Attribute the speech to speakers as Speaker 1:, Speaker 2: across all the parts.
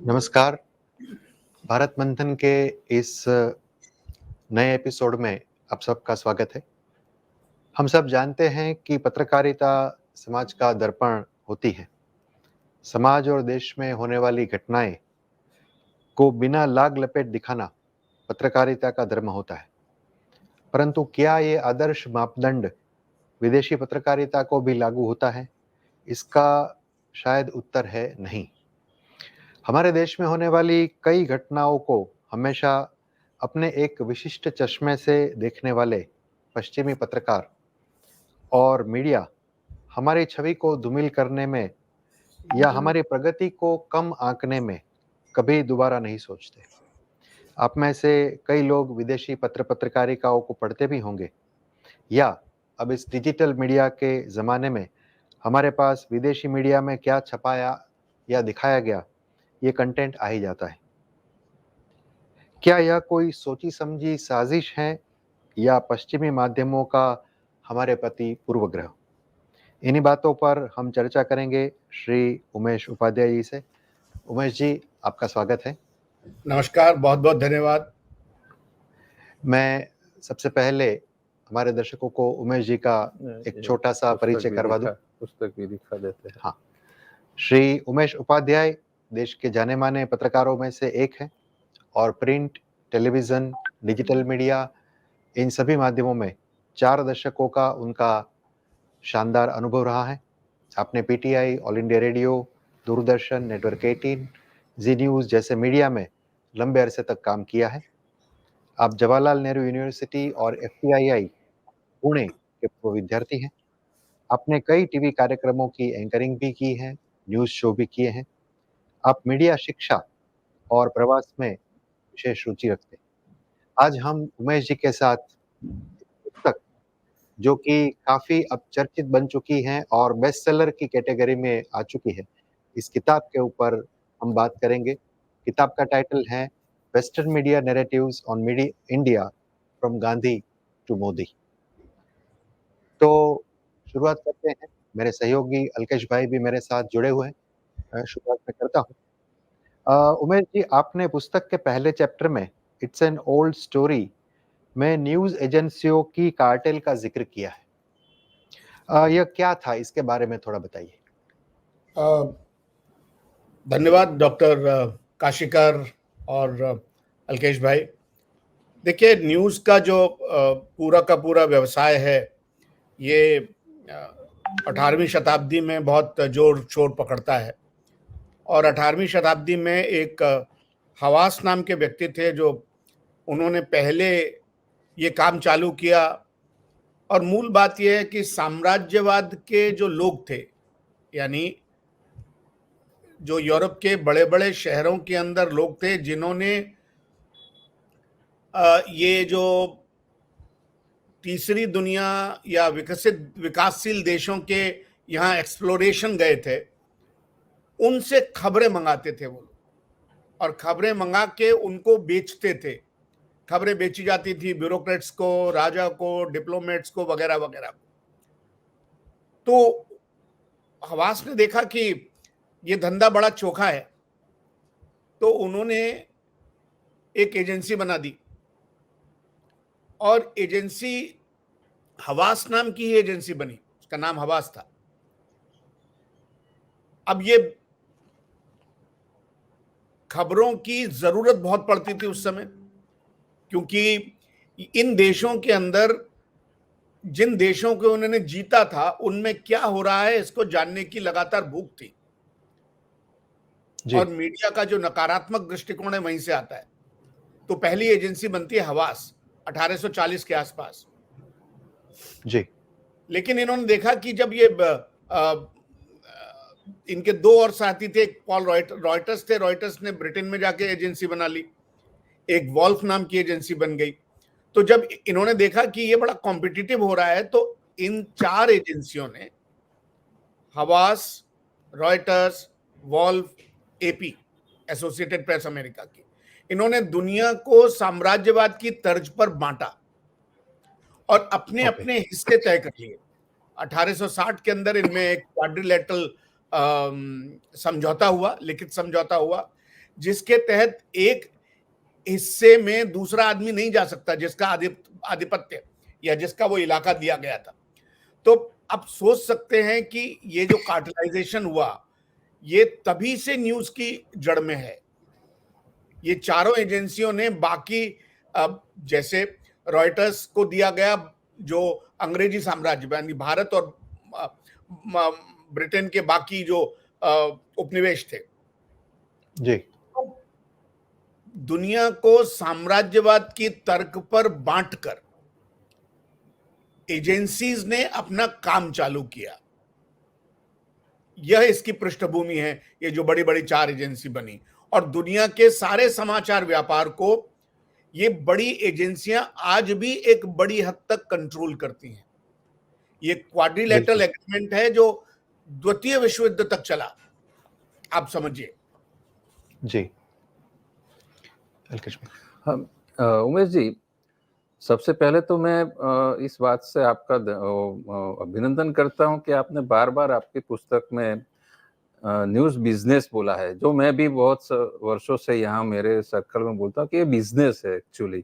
Speaker 1: नमस्कार। भारत मंथन के इस नए एपिसोड में आप सबका स्वागत है। हम सब जानते हैं कि पत्रकारिता समाज का दर्पण होती है। समाज और देश में होने वाली घटनाएं को बिना लाग लपेट दिखाना पत्रकारिता का धर्म होता है। परंतु क्या ये आदर्श मापदंड विदेशी पत्रकारिता को भी लागू होता है? इसका शायद उत्तर है नहीं। हमारे देश में होने वाली कई घटनाओं को हमेशा अपने एक विशिष्ट चश्मे से देखने वाले पश्चिमी पत्रकार और मीडिया हमारी छवि को धूमिल करने में या हमारी प्रगति को कम आंकने में कभी दोबारा नहीं सोचते। आप में से कई लोग विदेशी पत्रकारिताओं को पढ़ते भी होंगे, या अब इस डिजिटल मीडिया के ज़माने में हमारे पास विदेशी मीडिया में क्या छपाया या दिखाया गया, ये कंटेंट आ ही जाता है। क्या यह कोई सोची समझी साजिश है या पश्चिमी माध्यमों का हमारे प्रति पूर्वग्रह? इन्हीं बातों पर हम चर्चा करेंगे श्री उमेश उपाध्याय जी से। उमेश जी, आपका स्वागत है।
Speaker 2: नमस्कार, बहुत बहुत धन्यवाद।
Speaker 1: मैं सबसे पहले हमारे दर्शकों को उमेश जी का एक छोटा सा परिचय करवा दूं।
Speaker 3: पुस्तक भी दिखा देते हैं।
Speaker 1: हाँ, श्री उमेश उपाध्याय देश के जाने माने पत्रकारों में से एक हैं और प्रिंट, टेलीविज़न, डिजिटल मीडिया, इन सभी माध्यमों में 4 दशकों का उनका शानदार अनुभव रहा है। आपने PTI, all India radio, Doordarshan, network 18, जी न्यूज़ जैसे मीडिया में लंबे अरसे तक काम किया है। आप जवाहरलाल नेहरू यूनिवर्सिटी और एफटीआईआई पुणे के पूर्व विद्यार्थी हैं। आपने कई टीवी कार्यक्रमों की एंकरिंग भी की है, न्यूज़ शो भी किए हैं। आप मीडिया शिक्षा और प्रवास में विशेष रुचि रखते हैं। आज हम उमेश जी के साथ पुस्तक, जो कि काफ़ी अब चर्चित बन चुकी हैं और बेस्ट सेलर की कैटेगरी में आ चुकी है, इस किताब के ऊपर हम बात करेंगे। किताब का टाइटल है Western media narratives on India from Gandhi to Modi. तो शुरुआत करते हैं। मेरे सहयोगी अल्केश भाई भी मेरे साथ जुड़े हुए हैं। मैं शुरुआत में करता हूँ। उमेश जी, आपने पुस्तक के पहले चैप्टर में इट्स एन ओल्ड स्टोरी में न्यूज़ एजेंसियों की कार्टेल का जिक्र किया है। यह क्या था, इसके बारे में थोड़ा बताइए।
Speaker 2: धन्यवाद डॉक्टर काशीकर और अल्केश भाई। देखिए, न्यूज़ का जो पूरा का पूरा व्यवसाय है, ये 18वीं शताब्दी में बहुत जोर शोर पकड़ता है। और 18वीं शताब्दी में एक हवास नाम के व्यक्ति थे जो उन्होंने पहले ये काम चालू किया। और मूल बात यह है कि साम्राज्यवाद के जो लोग थे, यानी जो यूरोप के बड़े बड़े शहरों के अंदर लोग थे जिन्होंने ये जो तीसरी दुनिया या विकासशील देशों के यहाँ एक्सप्लोरेशन गए थे, उनसे खबरें मंगाते थे वो लोग, और खबरें मंगा के उनको बेचते थे। खबरें बेची जाती थी ब्यूरोक्रेट्स को, राजा को, डिप्लोमेट्स को, वगैरह वगैरह। तो हवास ने देखा कि ये धंधा बड़ा चोखा है, तो उन्होंने एक एजेंसी बना दी, और एजेंसी हवास नाम की ही एजेंसी बनी, उसका नाम हवास था। अब ये खबरों की जरूरत बहुत पड़ती थी उस समय, क्योंकि इन देशों के अंदर, जिन देशों को उन्होंने जीता था, उनमें क्या हो रहा है इसको जानने की लगातार भूख थी। और मीडिया का जो नकारात्मक दृष्टिकोण है वहीं से आता है। तो पहली एजेंसी बनती है हवास 1840 के आसपास
Speaker 1: जी।
Speaker 2: लेकिन इन्होंने देखा कि जब ये इनके दो और साथी थे, पॉल रॉयटर्स थे, रॉयटर्स ने ब्रिटेन में जाके एजेंसी बना ली, एक वॉल्फ नाम की एजेंसी बन गई। तो जब इन्होंने देखा कि ये बड़ा कॉम्पिटिटिव हो रहा है, तो इन 4 एजेंसियों ने, Havas, Reuters, Wolff, AP, Associated Press America की, इन्होंने दुनिया को साम्राज्यवाद की तर्ज पर बांटा और अपने अपने हिस्से तय कर लिए। 1860 के अंदर इनमें एक क्वाड्रिलेटरल समझौता हुआ, लिखित समझौता हुआ, जिसके तहत एक हिस्से में दूसरा आदमी नहीं जा सकता, जिसका आधिपत्य या जिसका वो इलाका दिया गया था। तो आप सोच सकते हैं कि ये जो कार्टेलाइजेशन हुआ, ये तभी से न्यूज की जड़ में है। ये चारों एजेंसियों ने बाकी, जैसे रॉयटर्स को दिया गया जो अंग्रेजी साम्राज्य यानी भारत और ब्रिटेन के बाकी जो उपनिवेश थे
Speaker 1: जी,
Speaker 2: दुनिया को साम्राज्यवाद की तर्क पर बांटकर एजेंसीज ने अपना काम चालू किया। यह इसकी पृष्ठभूमि है, ये जो बड़ी बड़ी 4 एजेंसी बनी, और दुनिया के सारे समाचार व्यापार को ये बड़ी एजेंसियां आज भी एक बड़ी हद तक कंट्रोल करती हैं। ये क्वाड्रिलेटरल एग्रीमेंट है जो द्वितीय विश्व युद्ध तक चला, आप समझिए।
Speaker 1: जी अलकेश भाई।
Speaker 3: हाँ, उमेश जी, सबसे पहले तो मैं इस बात से आपका अभिनंदन करता हूं कि आपने बार बार आपकी पुस्तक में न्यूज़ बिजनेस बोला है, जो मैं भी बहुत वर्षों से यहाँ मेरे सर्कल में बोलता हूँ कि ये बिजनेस है एक्चुअली,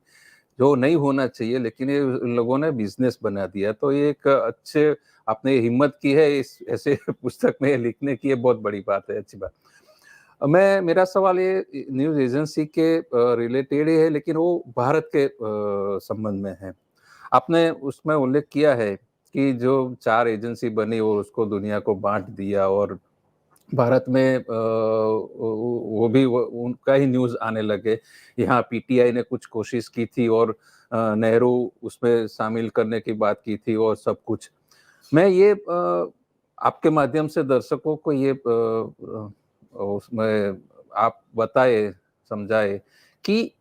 Speaker 3: जो नहीं होना चाहिए, लेकिन ये लोगों ने बिजनेस बना दिया। तो ये एक अच्छे आपने हिम्मत की है इस ऐसे पुस्तक में लिखने की, ये बहुत बड़ी बात है, अच्छी बात। मेरा सवाल ये न्यूज़ एजेंसी के रिलेटेड ही है, लेकिन वो भारत के संबंध में है। आपने उसमें उल्लेख किया है कि जो 4 एजेंसी बनी और उसको दुनिया को बांट दिया, और भारत में वो भी उनका ही न्यूज़ आने लगे। यहाँ पीटीआई ने कुछ कोशिश की थी और नेहरू उसमें शामिल करने की बात की थी और सब कुछ। मैं ये आपके माध्यम से दर्शकों को ये उसमें आप बताए, समझाए कि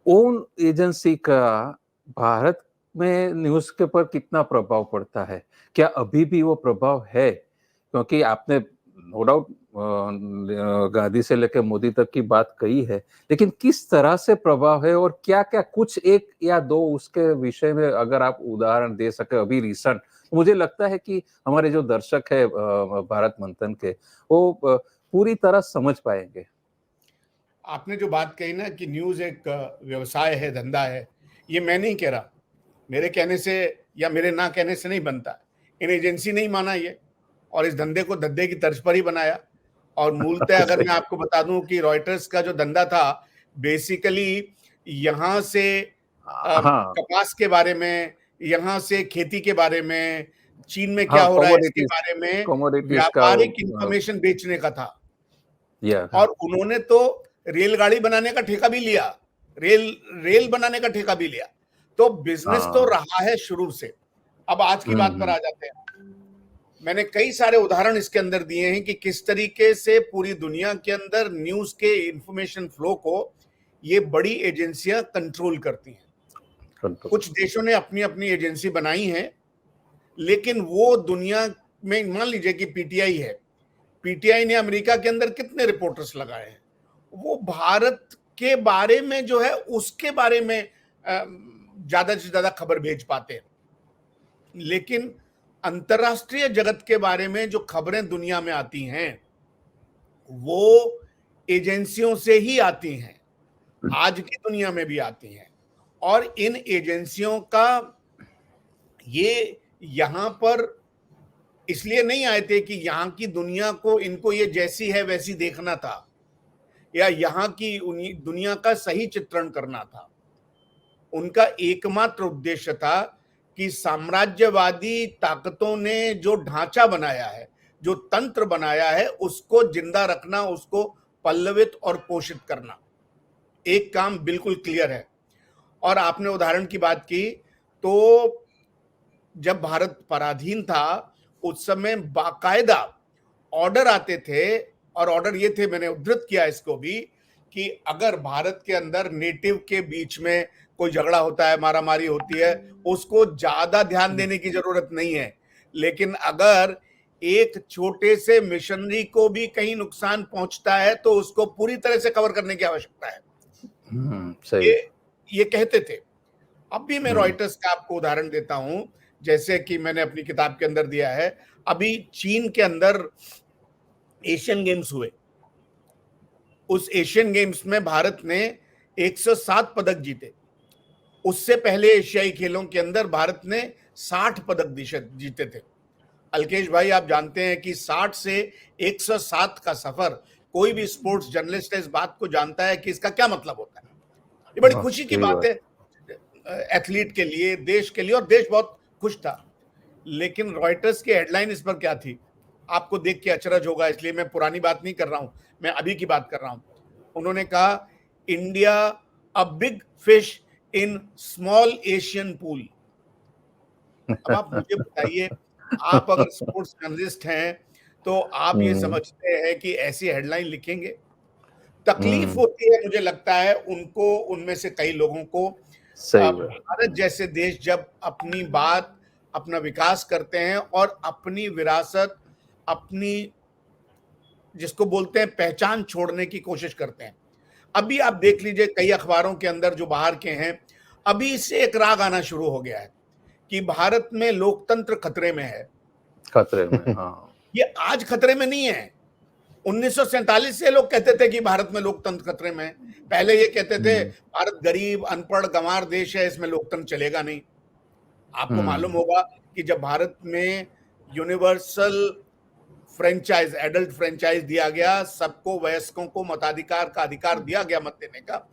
Speaker 3: उन एजेंसी का भारत में न्यूज़ के ऊपर कितना प्रभाव पड़ता है? क्या अभी भी वो प्रभाव है? क्योंकि आपने नो डाउट गांधी से लेकर मोदी तक की बात कही है, लेकिन किस तरह से प्रभाव है और क्या-क्या कुछ 1 या 2 उसके विषय में अगर आप उदाहरण दे सके अभी रिसेंट, मुझे लगता है कि हमारे जो दर्शक है भारत मंथन के, वो पूरी तरह समझ पाएंगे।
Speaker 2: आपने जो बात कही ना कि न्यूज़ एक व्यवसाय है, धंधा है, ये मैं नहीं कह रहा। मेरे कहने से या मेरे ना कहने से नहीं बनता। इन एजेंसी ने ही माना ये, और इस धंधे को धंधे की तर्ज पर ही बनाया। और मूलतः अगर मैं आपको बता दूं कि रॉयटर्स का जो धंधा था, बेसिकली यहाँ से
Speaker 3: हाँ,
Speaker 2: कपास के बारे में, यहाँ से खेती के बारे में, चीन में क्या
Speaker 3: हाँ,
Speaker 2: हो रहा है इसके बारे में
Speaker 3: कमोडिटीज का
Speaker 2: व्यापारिक इंफॉर्मेशन बेचने का था।
Speaker 3: या
Speaker 2: और उन्होंने तो रेलगाड़ी बनाने का ठेका भी लिया, रेल बनाने का ठेका भी लिया। तो बिजनेस तो रहा है शुरू से। अब आज की बात पर आ जाते हैं। मैंने कई सारे उदाहरण इसके अंदर दिए हैं कि किस तरीके से पूरी दुनिया के अंदर न्यूज के इंफॉर्मेशन फ्लो को ये बड़ी एजेंसियां कंट्रोल करती हैं। कुछ देशों ने अपनी अपनी एजेंसी बनाई है, लेकिन वो दुनिया में, मान लीजिए कि पीटीआई है, पीटीआई ने अमेरिका के अंदर कितने रिपोर्टर्स लगाए हैं, वो भारत के बारे में जो है उसके बारे में ज्यादा से ज्यादा खबर भेज पाते हैं। लेकिन अंतरराष्ट्रीय जगत के बारे में जो खबरें दुनिया में आती हैं वो एजेंसियों से ही आती हैं, आज की दुनिया में भी आती हैं। और इन एजेंसियों का ये यहां पर इसलिए नहीं आए थे कि यहां की दुनिया को इनको ये जैसी है वैसी देखना था, या यहां की दुनिया का सही चित्रण करना था। उनका एकमात्र उद्देश्य था कि साम्राज्यवादी ताकतों ने जो ढांचा बनाया है, जो तंत्र बनाया है, उसको जिंदा रखना, उसको पल्लवित और पोषित करना। एक काम बिल्कुल क्लियर है। और आपने उदाहरण की बात की, तो जब भारत पराधीन था उस समय बाकायदा ऑर्डर आते थे, और ऑर्डर ये थे, मैंने उद्धृत किया इसको भी, कि अगर भारत के अंदर नेटिव के बीच में कोई झगड़ा होता है, मारामारी होती है, उसको ज्यादा ध्यान देने की जरूरत नहीं है, लेकिन अगर एक छोटे से मिशनरी को भी कहीं नुकसान पहुंचता है तो उसको पूरी तरह से कवर करने की आवश्यकता है।
Speaker 3: सही।
Speaker 2: ये कहते थे। अब भी मैं रॉयटर्स का आपको उदाहरण देता हूं, जैसे कि मैंने अपनी किताब के अंदर दिया है। अभी चीन के अंदर एशियन गेम्स हुए, उस एशियन गेम्स में भारत ने 107 पदक जीते। उससे पहले एशियाई खेलों के अंदर भारत ने 60 पदक जीते थे। अलकेश भाई, आप जानते हैं कि 60 से 107 का सफर, कोई भी स्पोर्ट्स जर्नलिस्ट इस बात को जानता है कि इसका क्या मतलब होता है। ये बड़ी खुशी की बात है एथलीट के लिए, देश के लिए, और देश बहुत खुश था। लेकिन रॉयटर्स की हेडलाइन इस पर क्या थी, आपको देख के अचरज होगा, इसलिए मैं पुरानी बात नहीं कर रहा हूं, मैं अभी की बात कर रहा हूं। उन्होंने कहा, India a big fish in small Asian pool. अब आप मुझे बताइए, आप अगर स्पोर्ट्स जर्नलिस्ट हैं तो आप ये समझते हैं कि ऐसी हेडलाइन लिखेंगे? तकलीफ होती है, मुझे लगता है उनको, उनमें से कई लोगों को। भारत जैसे देश जब अपनी बात, अपना विकास करते हैं और अपनी विरासत, अपनी जिसको बोलते हैं पहचान छोड़ने की कोशिश करते हैं। अभी आप देख लीजिए, कई अखबारों के अंदर जो बाहर के हैं, अभी से एक राग आना शुरू हो गया है कि भारत में लोकतंत्र खतरे में है।
Speaker 3: खतरे में, हाँ।
Speaker 2: ये आज खतरे में नहीं है। 1947 से लोग कहते थे कि भारत में लोकतंत्र खतरे में है। पहले ये कहते थे भारत गरीब, अनपढ़, गंवार देश है, इसमें लोकतंत्र चलेगा नहीं। आपको मालूम होगा कि जब भारत में यूनिवर्सल फ्रेंचाइज, एडल्ट फ्रेंचाइज दिया गया, सबको, वयस्कों को मताधिकार का अधिकार दिया गया, मत देने का,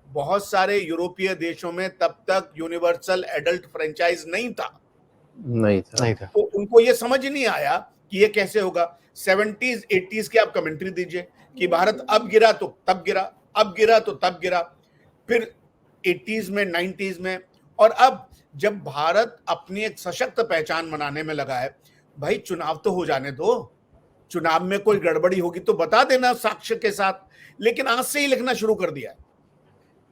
Speaker 2: बहुत सारे यूरोपीय देशों में तब तक यूनिवर्सल एडल्ट फ्रेंचाइज नहीं था। तो उनको ये समझ नहीं आया कि ये कैसे होगा। 70s 80s की आप कमेंट्री दीजिए कि भारत अब गिरा तो तब गिरा, अब गिरा तो तब गिरा, फिर 80s में, 90s में, और अब जब भारत अपनी एक सशक्त पहचान बनाने में लगा है, भाई चुनाव तो हो जाने दो, चुनाव में कोई गड़बड़ी होगी तो बता देना साक्ष्य के साथ। लेकिन आज से ही लिखना शुरू कर दिया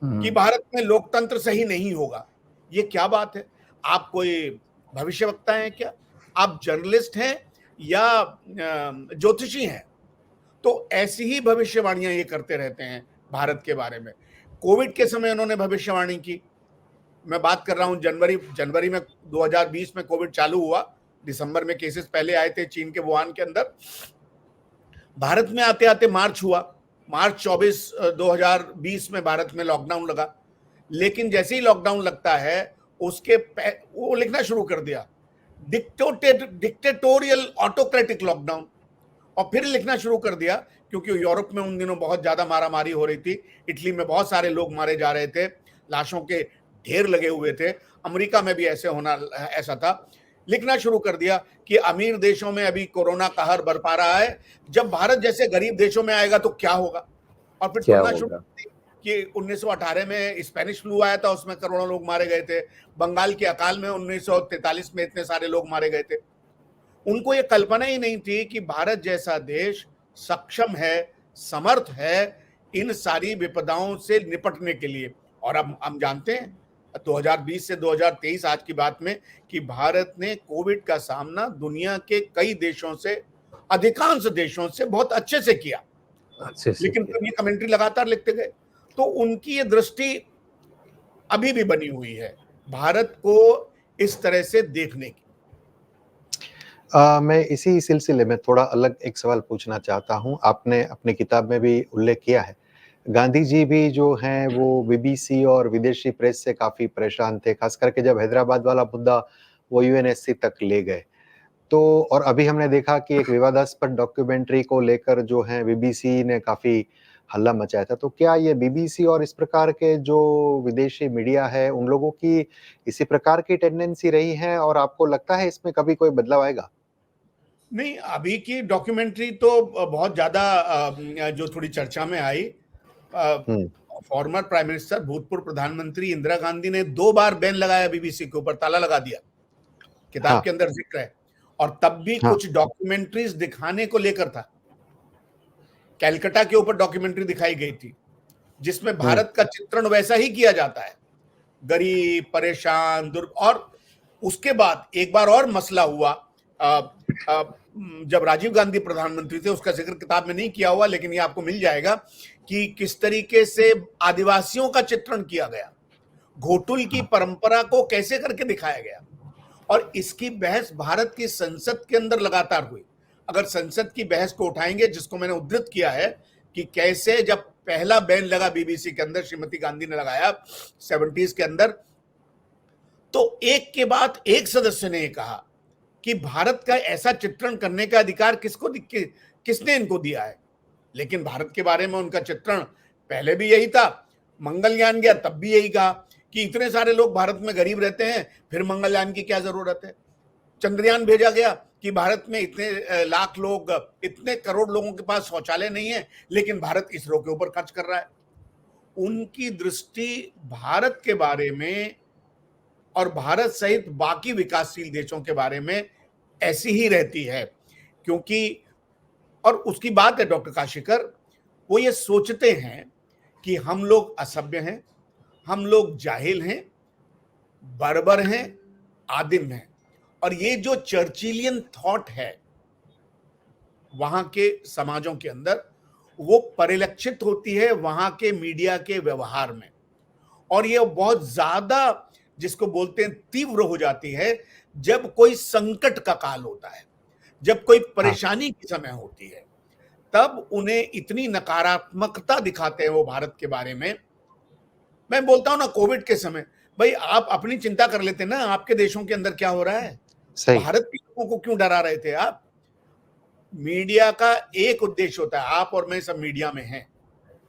Speaker 2: कि भारत में लोकतंत्र सही नहीं होगा। ये क्या बात है? आप कोई भविष्यवक्ता हैं क्या? आप जर्नलिस्ट हैं या ज्योतिषी हैं? तो ऐसी ही भविष्यवाणियां ये करते रहते हैं भारत के बारे में। कोविड के समय उन्होंने भविष्यवाणी की। मैं बात कर रहा हूं जनवरी में 2020 में कोविड चालू हुआ, दिसंबर में केसेस पहले आए थे चीन के वुहान के अंदर। भारत में आते आते मार्च हुआ, मार्च 24 2020 में भारत में लॉकडाउन लगा। लेकिन जैसे ही लॉकडाउन लगता है, उसके वो लिखना शुरू कर दिया, डिक्टेटोरियल ऑटोक्रेटिक लॉकडाउन। और फिर लिखना शुरू कर दिया, क्योंकि यूरोप में उन दिनों बहुत ज्यादा मारामारी हो रही थी, इटली में बहुत सारे लोग मारे जा रहे थे, लाशों के ढेर लगे हुए थे, अमेरिका में भी ऐसा था। लिखना शुरू कर दिया कि अमीर देशों में अभी कोरोना कहर बरपा रहा है, जब भारत जैसे गरीब देशों में आएगा तो क्या होगा। और फिर तुलना शुरू कर दी कि 1918 में स्पेनिश फ्लू आया था, उसमें करोड़ों लोग मारे गए थे, बंगाल के अकाल में 1943 में इतने सारे लोग मारे गए थे। उनको ये कल्पना ही नहीं थी कि भारत जैसा देश सक्षम है, समर्थ है इन सारी विपदाओं से निपटने के लिए। और अब हम जानते हैं 2020 से 2023 आज की बात में कि भारत ने कोविड का सामना दुनिया के कई देशों से, अधिकांश देशों से बहुत अच्छे से किया। लेकिन तब ये कमेंट्री लगातार लिखते गए। तो उनकी ये दृष्टि अभी भी बनी हुई है भारत को इस तरह से देखने की।
Speaker 1: मैं इसी सिलसिले में थोड़ा अलग एक सवाल पूछना चाहता हूं। आपने अपनी किताब में भी उल्लेख किया है, गांधी जी भी जो हैं वो बीबीसी और विदेशी प्रेस से काफ़ी परेशान थे, खास करके जब हैदराबाद वाला मुद्दा वो यूएनएससी तक ले गए। तो और अभी हमने देखा कि एक विवादास्पद डॉक्यूमेंट्री को लेकर जो है बीबीसी ने काफ़ी हल्ला मचाया था। तो क्या ये बीबीसी और इस प्रकार के जो विदेशी मीडिया है, उन लोगों की इसी प्रकार की टेंडेंसी रही है और आपको लगता है इसमें कभी कोई बदलाव आएगा?
Speaker 2: नहीं, अभी की डॉक्यूमेंट्री तो बहुत ज़्यादा जो थोड़ी चर्चा में आई, फॉर्मर प्राइम मिनिस्टर, भूतपूर्व प्रधानमंत्री इंदिरा गांधी ने 2 बार बैन लगाया बीबीसी के ऊपर, ताला लगा दिया, किताब के अंदर जिक्र है। और तब भी कुछ डॉक्यूमेंट्रीज दिखाने को लेकर था। कैलकाटा के ऊपर डॉक्यूमेंट्री दिखाई गई थी जिसमें भारत का चित्रण वैसा ही किया जाता है, गरीब, परेशान, और उसके बाद एक बार और मसला हुआ, जब राजीव गांधी प्रधानमंत्री थे, उसका जिक्र किताब में नहीं किया हुआ, लेकिन ये आपको मिल जाएगा कि किस तरीके से आदिवासियों का चित्रण किया गया, घोटुल की परंपरा को कैसे करके दिखाया गया। और इसकी बहस भारत की संसद के अंदर लगातार हुई। अगर संसद की बहस को उठाएंगे, जिसको मैंने उद्धृत किया है कि कैसे जब पहला बैन लगा बीबीसी के अंदर, श्रीमती गांधी ने लगाया 70s के अंदर, तो एक के बाद एक सदस्य ने कहा कि भारत का ऐसा चित्रण करने का अधिकार किसने इनको दिया है। लेकिन भारत के बारे में उनका चित्रण पहले भी यही था, मंगलयान गया तब भी यही कहा कि इतने सारे लोग भारत में गरीब रहते हैं, फिर मंगलयान की क्या जरूरत है। चंद्रयान भेजा गया कि भारत में इतने लाख लोग, इतने करोड़ लोगों के पास शौचालय नहीं है, लेकिन भारत इसरो के ऊपर खर्च कर रहा है। उनकी दृष्टि भारत के बारे में और भारत सहित बाकी विकासशील देशों के बारे में ऐसी ही रहती है, क्योंकि और उसकी बात है डॉक्टर काशीकर, वो ये सोचते हैं कि हम लोग असभ्य हैं, हम लोग जाहिल हैं, बर्बर हैं, आदिम हैं। और ये जो चर्चिलियन थॉट है वहां के समाजों के अंदर, वो परिलक्षित होती है वहां के मीडिया के व्यवहार में, और ये बहुत ज्यादा जिसको बोलते हैं तीव्र हो जाती है जब कोई संकट का काल होता है, जब कोई परेशानी की समय होती है, तब उन्हें इतनी नकारात्मकता दिखाते हैं वो भारत के बारे में। मैं बोलता हूं ना, कोविड के समय भाई आप अपनी चिंता कर लेते ना, आपके देशों के अंदर क्या हो रहा है, भारत के लोगों को क्यों डरा रहे थे आप। मीडिया का एक उद्देश्य होता है, आप और मैं सब मीडिया में हैं,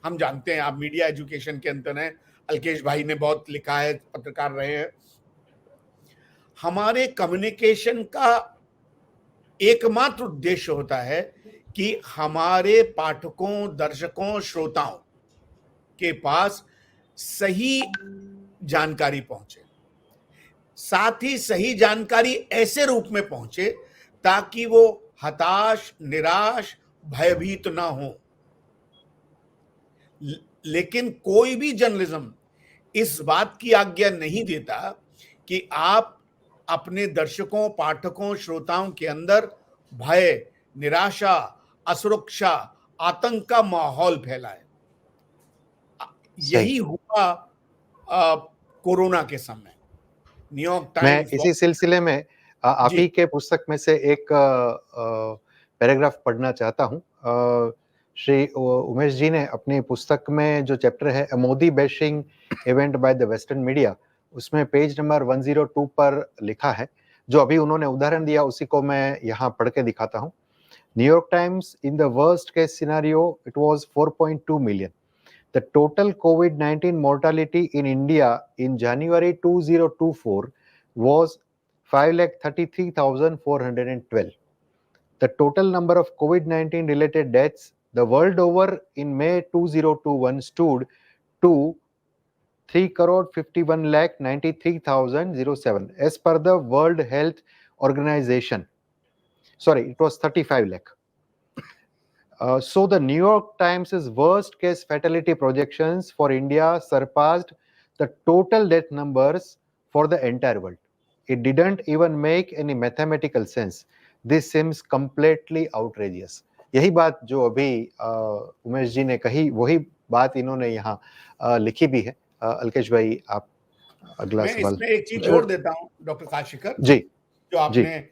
Speaker 2: हम जानते हैं, आप मीडिया एजुकेशन के अंदर हैं, अल्केश भाई ने बहुत लिखा है, पत्रकार रहे हैं। हमारे कम्युनिकेशन का एकमात्र उद्देश्य होता है कि हमारे पाठकों, दर्शकों, श्रोताओं के पास सही जानकारी पहुंचे, साथ ही सही जानकारी ऐसे रूप में पहुंचे ताकि वो हताश, निराश, भयभीत ना हो। लेकिन कोई भी जर्नलिज्म इस बात की आज्ञा नहीं देता कि आप अपने दर्शकों, पाठकों, श्रोताओं के अंदर भय, निराशा, असुरक्षा, आतंक का माहौल फैलाए। यही हुआ कोरोना के समय। न्यूयॉर्क टाइम्स,
Speaker 1: मैं इसी सिलसिले में आप ही के पुस्तक में से एक पैराग्राफ पढ़ना चाहता हूं। श्री उमेश जी ने अपनी पुस्तक में जो चैप्टर है Modi bashing event by the western media, उसमें पेज नंबर 102 पर लिखा है, जो अभी उन्होंने उदाहरण दिया उसी को मैं यहाँ पढ़ के दिखाता हूँ। New York times, in the worst case scenario it was 4.2 million. The total COVID-19 mortality in India in January 2024 was 5,33,412. The total number of COVID-19 related deaths the world over in May 2021 stood to 3,51,93,007 as per the World Health Organization. Sorry, it was 35 lakh. So the New York Times' worst case fatality projections for India surpassed the total death numbers for the entire world. It didn't even make any mathematical sense. This seems completely outrageous. यही बात जो अभी उमेश जी ने कही, वही बात इन्होंने यहाँ लिखी भी है। अल्केश भाई, आप अगला सवाल।
Speaker 2: मैं इसमें एक चीज छोड़ देता हूँ डॉक्टर काशीकर
Speaker 1: जी,
Speaker 2: जो आपने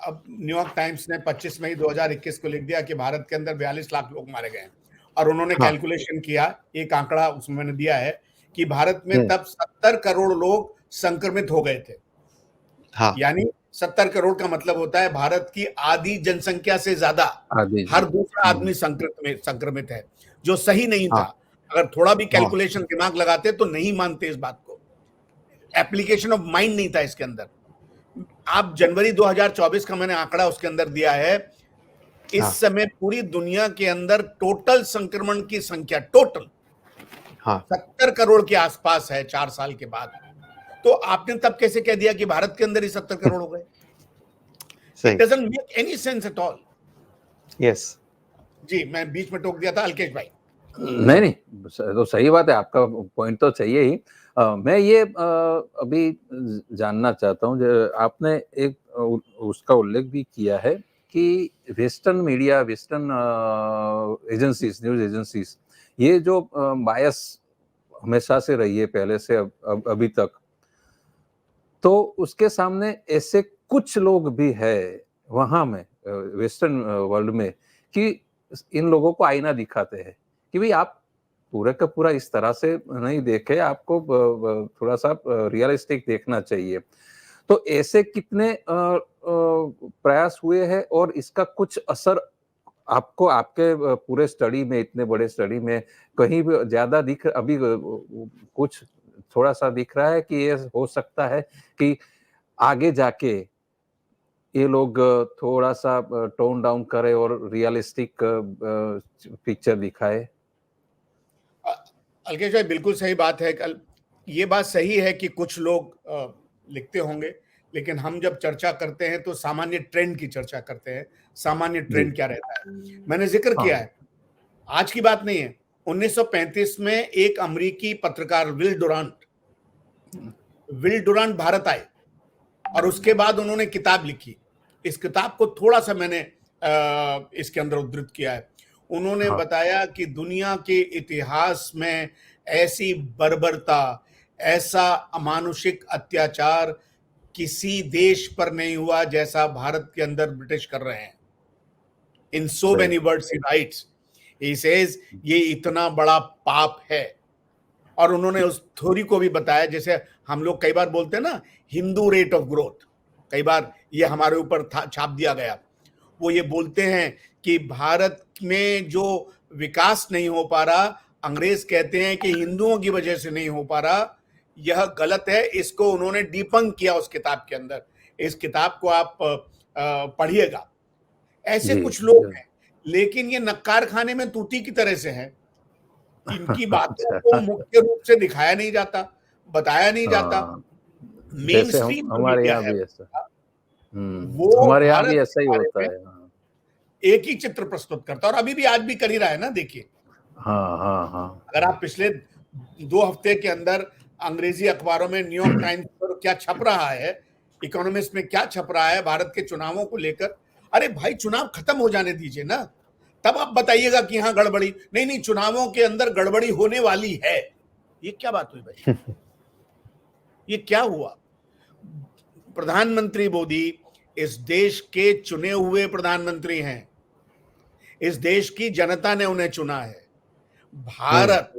Speaker 2: अब न्यूयॉर्क टाइम्स ने 25 मई 2021 को लिख दिया कि भारत के अंदर 42 लाख लोग मारे गए हैं, और उन्होंने कैलकुलेशन किया, एक आंकड़ा उसमें मैंने दिया है कि भारत में तब 70 करोड़ लोग संक्रमित हो गए थे। यानी 70 करोड़ का मतलब होता है भारत की आधी जनसंख्या से ज्यादा हर दूसरा आदमी संक्रमित है, जो सही नहीं था। अगर थोड़ा भी कैलकुलेशन दिमाग लगाते तो नहीं मानते इस बात को। एप्लीकेशन ऑफ माइंड नहीं था इसके अंदर। आप जनवरी 2024 का मैंने आंकड़ा उसके अंदर दिया है, इस समय पूरी दुनिया के अंदर टोटल संक्रमण की संख्या टोटल 70 करोड़ के आसपास है 4 साल के बाद। तो आपने तब कैसे कह दिया कि भारत के अंदर ही 70 करोड़ हो गए? It doesn't make any sense at all.
Speaker 1: Yes.
Speaker 2: जी, मैं बीच में टोक दिया था अल्केश भाई।
Speaker 3: नहीं, तो सही बात है, आपका पॉइंट तो चाहिए ही। मैं ये अभी जानना चाहता हूँ, जो आपने एक उसका उल्लेख भी किया है कि western media, western agencies, news agencies, ये जो बायस हमेशा से रही है पहले से अभी तक, तो उसके सामने ऐसे कुछ लोग भी है वहां में वेस्टर्न वर्ल्ड में कि इन लोगों को आईना दिखाते हैं कि भाई आप पूरा का पूरा इस तरह से नहीं देखे, आपको थोड़ा सा रियलिस्टिक देखना चाहिए। तो ऐसे कितने प्रयास हुए हैं और इसका कुछ असर आपको आपके पूरे स्टडी में, इतने बड़े स्टडी में कहीं भी ज्यादा दिख अभी कुछ थोड़ा सा दिख रहा है कि ये हो सकता है कि आगे जाके ये लोग थोड़ा सा टोन डाउन करे और रियलिस्टिक पिक्चर दिखाए?
Speaker 2: अलकेश भाई, बिल्कुल सही बात है। ये बात सही है कि कुछ लोग लिखते होंगे, लेकिन हम जब चर्चा करते हैं तो सामान्य ट्रेंड की चर्चा करते हैं। सामान्य ट्रेंड क्या रहता है, मैंने जिक्र किया है, आज की बात नहीं है। 1935 में एक अमेरिकी पत्रकार विल डुरांट भारत आए और उसके बाद उन्होंने किताब लिखी। इस किताब को थोड़ा सा मैंने इसके अंदर उद्धृत किया है। उन्होंने बताया कि दुनिया के इतिहास में ऐसी बर्बरता, ऐसा अमानुषिक अत्याचार किसी देश पर नहीं हुआ जैसा भारत के अंदर ब्रिटिश कर रहे हैं। In so many words he writes, he says ये इतना बड़ा पाप है। और उन्होंने उस थ्योरी को भी बताया, जैसे हम लोग कई बार बोलते हैं ना, हिंदू रेट ऑफ ग्रोथ, कई बार ये हमारे ऊपर छाप दिया गया। वो ये बोलते हैं कि भारत में जो विकास नहीं हो पा रहा, अंग्रेज कहते हैं कि हिंदुओं की वजह से नहीं हो पा रहा। यह गलत है। इसको उन्होंने डिबंक किया उस किताब के अंदर। इस किताब को आप पढ़िएगा। ऐसे कुछ लोग हैं, लेकिन ये नक्कार खाने में तूती की तरह से हैं। इनकी बातों को मुख्य रूप से दिखाया नहीं जाता, बताया नहीं जाता। मेन स्ट्रीम
Speaker 3: हमारे यहाँ भी ऐसा,
Speaker 2: वो
Speaker 3: हमारे यहाँ भी ऐसा ही होता है।
Speaker 2: एक ही चित्र प्रस्तुत करता है और अभी भी आज भी कर ही रहा है ना। देखिए, अगर आप पिछले 2 हफ्ते के अंदर अंग्रेजी अखबारों में न्यूयॉर्क टाइम्स पर क्या छप रहा है, इकोनॉमिस्ट में क्या छप रहा है भारत के चुनावों को लेकर, अरे भाई चुनाव खत्म हो जाने दीजिए ना, तब आप बताइएगा कि हाँ गड़बड़ी नहीं, चुनावों के अंदर गड़बड़ी होने वाली है। ये क्या बात हुई भाई? ये क्या हुआ? प्रधानमंत्री मोदी इस देश के चुने हुए प्रधानमंत्री हैं। इस देश की जनता ने उन्हें चुना है। भारत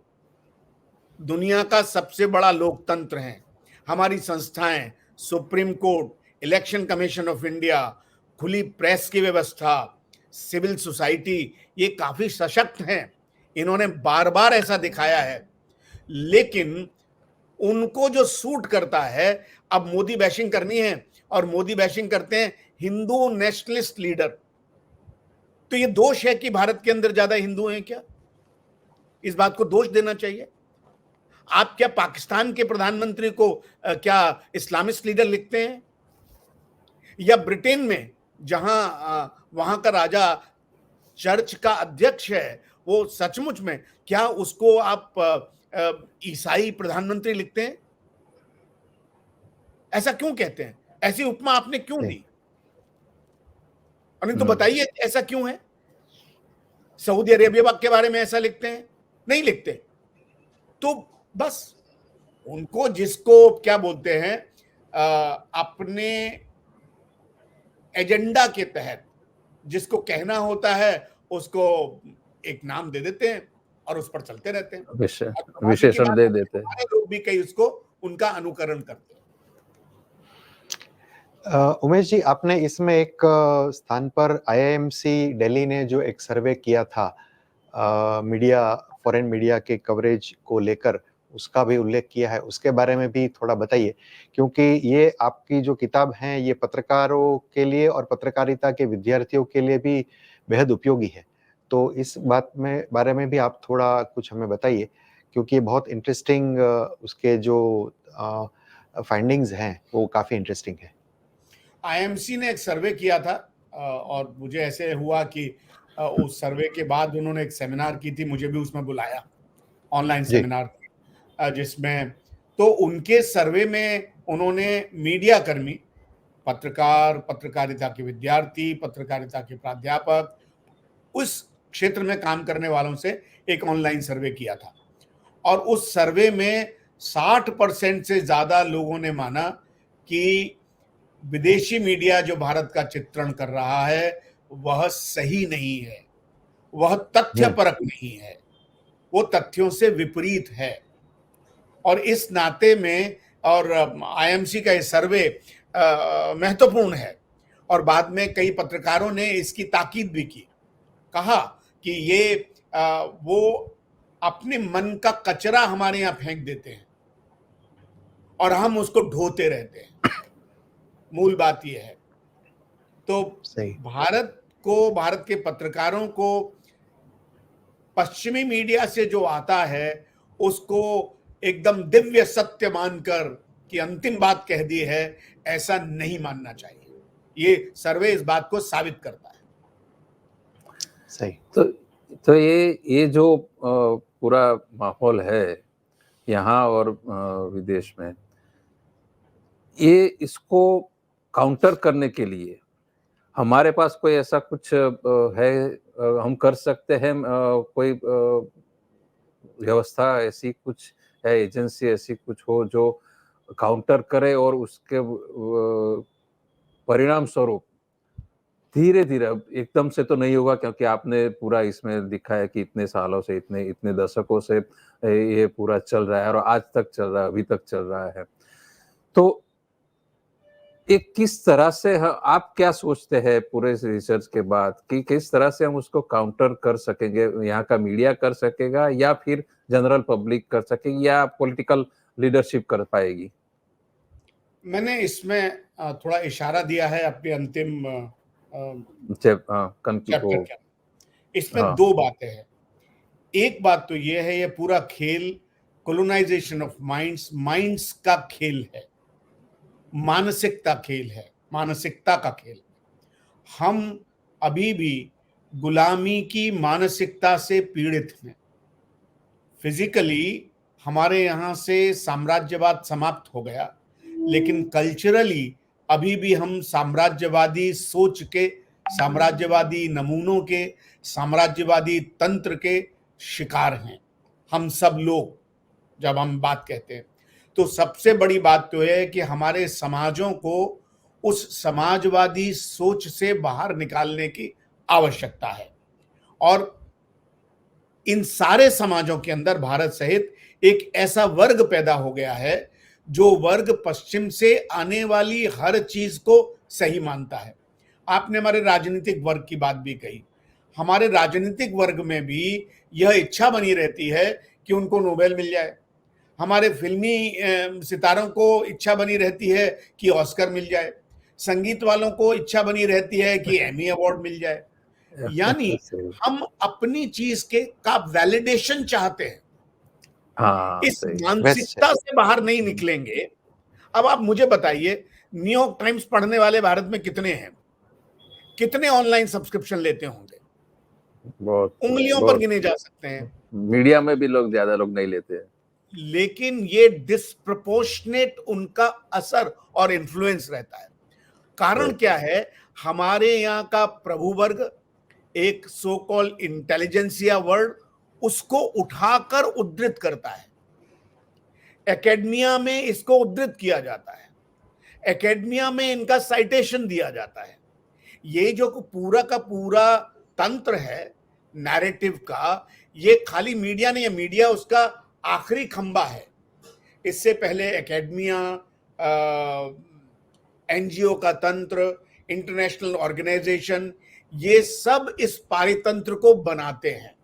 Speaker 2: दुनिया का सबसे बड़ा लोकतंत्र है। हमारी संस्थाएं, supreme court, election commission of India, खुली प्रेस की व्यवस्था, सिविल सोसाइटी, ये काफी सशक्त हैं। इन्होंने बार बार ऐसा दिखाया है। लेकिन उनको जो सूट करता है, अब मोदी बैशिंग करनी है, और मोदी बैशिंग करते हैं हिंदू नेशनलिस्ट लीडर। तो ये दोष है कि भारत के अंदर ज्यादा हिंदू हैं क्या? इस बात को दोष देना चाहिए। आप क्या पाकिस्तान के प्रधानमंत्री को क्या इस्लामिस्ट लीडर लिखते हैं? या ब्रिटेन में जहां वहां का राजा चर्च का अध्यक्ष है, वो सचमुच में क्या उसको आप ईसाई प्रधानमंत्री लिखते हैं? ऐसा क्यों कहते हैं? ऐसी उपमा आपने क्यों दी? नहीं तो बताइए ऐसा क्यों है? सऊदी अरेबिया के बारे में ऐसा लिखते हैं? नहीं लिखते। तो बस उनको जिसको क्या बोलते हैं, अपने एजेंडा के तहत जिसको कहना होता है उसको एक नाम दे देते हैं और उस पर चलते रहते हैं,
Speaker 3: विशेषण दे देते हैं।
Speaker 2: हमारे लोग भी कई उसको उनका अनुकरण करते हैं।
Speaker 1: उमेश जी, आपने इसमें एक स्थान पर IIMC दिल्ली ने जो एक सर्वे किया था मीडिया, फॉरेन मीडिया के कवरेज को लेकर, उसका भी उल्लेख किया है। उसके बारे में भी थोड़ा बताइए, क्योंकि ये आपकी जो किताब है ये पत्रकारों के लिए और पत्रकारिता के विद्यार्थियों के लिए भी बेहद उपयोगी है। तो इस बारे में भी आप थोड़ा कुछ हमें बताइए, क्योंकि ये बहुत इंटरेस्टिंग, उसके जो फाइंडिंग्स हैं वो काफ़ी इंटरेस्टिंग है।
Speaker 2: IIMC ने एक सर्वे किया था और मुझे ऐसे हुआ कि उस सर्वे के बाद उन्होंने एक सेमिनार की थी, मुझे भी उसमें बुलाया, ऑनलाइन सेमिनार, जिसमें तो उनके सर्वे में उन्होंने मीडिया कर्मी, पत्रकार, पत्रकारिता के विद्यार्थी, पत्रकारिता के प्राध्यापक, उस क्षेत्र में काम करने वालों से एक ऑनलाइन सर्वे किया था। और उस सर्वे में 60% से ज्यादा लोगों ने माना कि विदेशी मीडिया जो भारत का चित्रण कर रहा है वह सही नहीं है, वह तथ्यपरक नहीं है। वो तथ्यों से विपरीत है। और इस नाते में और आईएमसी का ये सर्वे महत्वपूर्ण है। और बाद में कई पत्रकारों ने इसकी ताकीद भी की, कहा कि ये वो अपने मन का कचरा हमारे यहाँ फेंक देते हैं और हम उसको ढोते रहते हैं। मूल बात यह है। तो
Speaker 1: सही।
Speaker 2: भारत के पत्रकारों को पश्चिमी मीडिया से जो आता है उसको एकदम दिव्य सत्य मानकर कि अंतिम बात कह दी है, ऐसा नहीं मानना चाहिए। ये सर्वे इस बात को साबित करता है।
Speaker 1: सही।
Speaker 3: तो ये जो पूरा माहौल है यहाँ और विदेश में, ये इसको काउंटर करने के लिए हमारे पास कोई ऐसा कुछ है, हम कर सकते हैं? कोई व्यवस्था ऐसी कुछ है, एजेंसी ऐसी कुछ हो जो काउंटर करे और उसके परिणाम स्वरूप धीरे धीरे, अब एकदम से तो नहीं होगा क्योंकि आपने पूरा इसमें दिखा है कि इतने सालों से, इतने दशकों से ये पूरा चल रहा है और आज तक चल रहा है, अभी तक चल रहा है। तो एक किस तरह से आप क्या सोचते हैं पूरे रिसर्च के बाद कि किस तरह से हम उसको काउंटर कर सकेंगे? यहाँ का मीडिया कर सकेगा या फिर जनरल पब्लिक कर सकेगी या पॉलिटिकल लीडरशिप कर पाएगी?
Speaker 2: मैंने इसमें थोड़ा इशारा दिया है अपने अंतिम चैप्टर के। इसमें दो बातें हैं। एक बात तो यह है, ये पूरा खेल कोलोनाइजेशन ऑफ माइंड्स का खेल है, मानसिकता का खेल। हम अभी भी गुलामी की मानसिकता से पीड़ित हैं। फिजिकली हमारे यहाँ से साम्राज्यवाद समाप्त हो गया, लेकिन कल्चरली अभी भी हम साम्राज्यवादी सोच के, साम्राज्यवादी नमूनों के, साम्राज्यवादी तंत्र के शिकार हैं हम सब लोग। जब हम बात कहते हैं तो सबसे बड़ी बात तो है कि हमारे समाजों को उस समाजवादी सोच से बाहर निकालने की आवश्यकता है। और इन सारे समाजों के अंदर भारत सहित एक ऐसा वर्ग पैदा हो गया है जो वर्ग पश्चिम से आने वाली हर चीज को सही मानता है। आपने हमारे राजनीतिक वर्ग की बात भी कही। हमारे राजनीतिक वर्ग में भी यह इच्छा बनी रहती है कि उनको नोबेल मिल जाए। हमारे फिल्मी सितारों को इच्छा बनी रहती है कि ऑस्कर मिल जाए। संगीत वालों को इच्छा बनी रहती है कि एमी अवार्ड मिल जाए। यानी हम अपनी चीज का वैलिडेशन चाहते हैं। इस मानसिकता से बाहर नहीं निकलेंगे। अब आप मुझे बताइए, न्यूयॉर्क टाइम्स पढ़ने वाले भारत में कितने हैं? कितने ऑनलाइन सब्सक्रिप्शन लेते होंगे? उंगलियों पर गिने जा सकते हैं।
Speaker 3: मीडिया में भी ज्यादा लोग नहीं लेते हैं।
Speaker 2: लेकिन ये डिस्प्रपोर्शनेट उनका असर और इन्फ्लुएंस रहता है। कारण क्या है? हमारे यहाँ का प्रभु वर्ग, एक सो कॉल इंटेलिजेंसिया वर्ल्ड, उसको उठाकर उद्धृत करता है। एकेडमिया में इसको उद्धृत किया जाता है, एकेडमिया में इनका साइटेशन दिया जाता है। ये जो पूरा का पूरा तंत्र है नैरेटिव का, ये खाली मीडिया नहीं है, मीडिया उसका आखिरी खंबा है। इससे पहले एकेडमिया, एनजीओ का तंत्र, इंटरनेशनल ऑर्गेनाइजेशन, ये सब इस पारितंत्र को बनाते हैं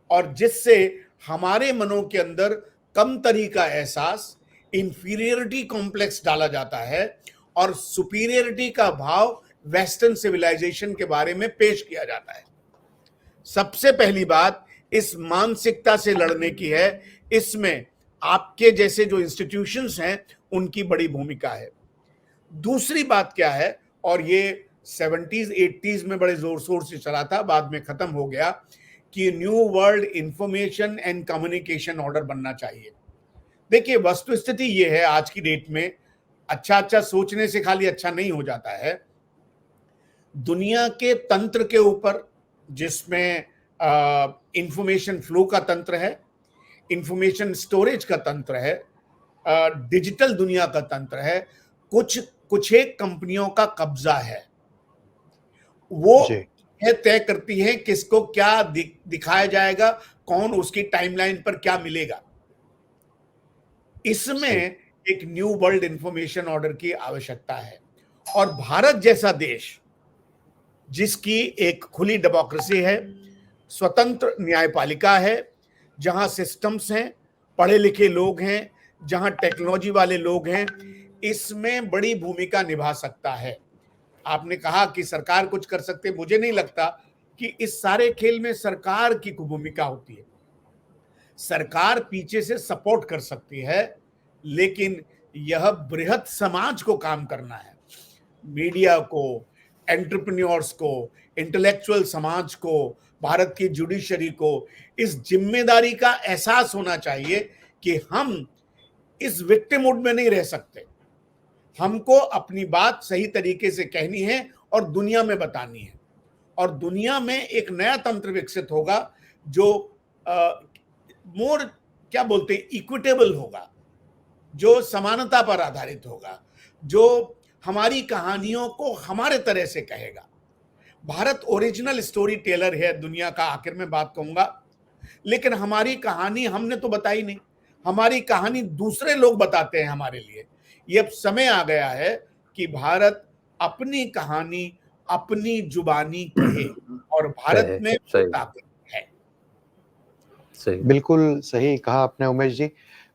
Speaker 2: और जिससे हमारे मनों के अंदर कमतरी का एहसास, इंफीरियरिटी कॉम्प्लेक्स डाला जाता है और सुपीरियरिटी का भाव वेस्टर्न सिविलाइजेशन के बारे में पेश किया जाता है। सबसे पहली बात इस मानसिकता से लड़ने की है। इसमें आपके जैसे जो इंस्टीट्यूशंस हैं उनकी बड़ी भूमिका है। दूसरी बात क्या है, और ये 70s 80s में बड़े जोर शोर से चला था, बाद में खत्म हो गया, कि new world information and communication order बनना चाहिए। देखिए, वस्तुस्थिति ये है आज की डेट में, अच्छा सोचने से खाली अच्छा नहीं हो जाता है। दुनिया के तंत्र के ऊपर, जिसमें इंफॉर्मेशन फ्लो का तंत्र है, इंफॉर्मेशन स्टोरेज का तंत्र है, डिजिटल दुनिया का तंत्र है, कुछ एक कंपनियों का कब्जा है। वो यह तय करती हैं किसको क्या दिखाया जाएगा, कौन उसकी टाइमलाइन पर क्या मिलेगा। इसमें एक न्यू वर्ल्ड इंफॉर्मेशन ऑर्डर की आवश्यकता है। और भारत जैसा देश जिसकी एक खुली डेमोक्रेसी है, स्वतंत्र न्यायपालिका है, जहां सिस्टम्स हैं, पढ़े लिखे लोग हैं, जहां टेक्नोलॉजी वाले लोग हैं, इसमें बड़ी भूमिका निभा सकता है। आपने कहा कि सरकार कुछ कर सकते, मुझे नहीं लगता कि इस सारे खेल में सरकार की भूमिका होती है। सरकार पीछे से सपोर्ट कर सकती है, लेकिन यह बृहत समाज को काम करना है, मीडिया को, एंटरप्रेन्योर्स को, इंटेलेक्चुअल समाज को, भारत की जुडिशरी को इस जिम्मेदारी का एहसास होना चाहिए कि हम इस विक्टिमहुड में नहीं रह सकते। हमको अपनी बात सही तरीके से कहनी है और दुनिया में बतानी है, और दुनिया में एक नया तंत्र विकसित होगा जो मोर क्या बोलते हैं, इक्विटेबल होगा, जो समानता पर आधारित होगा, जो हमारी कहानियों को हमारे तरह से कहेगा। भारत ओरिजिनल स्टोरी टेलर है दुनिया का, आखिर में बात कहूंगा, लेकिन हमारी कहानी हमने तो बताई नहीं, हमारी कहानी दूसरे लोग बताते हैं हमारे लिए। ये अब समय आ गया है कि भारत अपनी कहानी अपनी जुबानी कहे, और भारत में ताकत है।
Speaker 3: सही,
Speaker 1: बिल्कुल सही कहा आपने उमेश जी।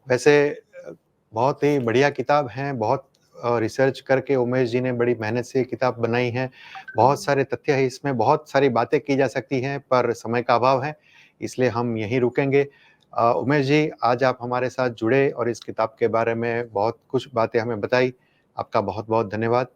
Speaker 1: वैसे बहुत ही बढ़िया किताब है, बहुत रिसर्च करके उमेश जी ने बड़ी मेहनत से किताब बनाई है। बहुत सारे तथ्य है इसमें, बहुत सारी बातें की जा सकती हैं, पर समय का अभाव है, इसलिए हम यहीं रुकेंगे। उमेश जी, आज आप हमारे साथ जुड़े और इस किताब के बारे में बहुत कुछ बातें हमें बताई। आपका बहुत बहुत धन्यवाद।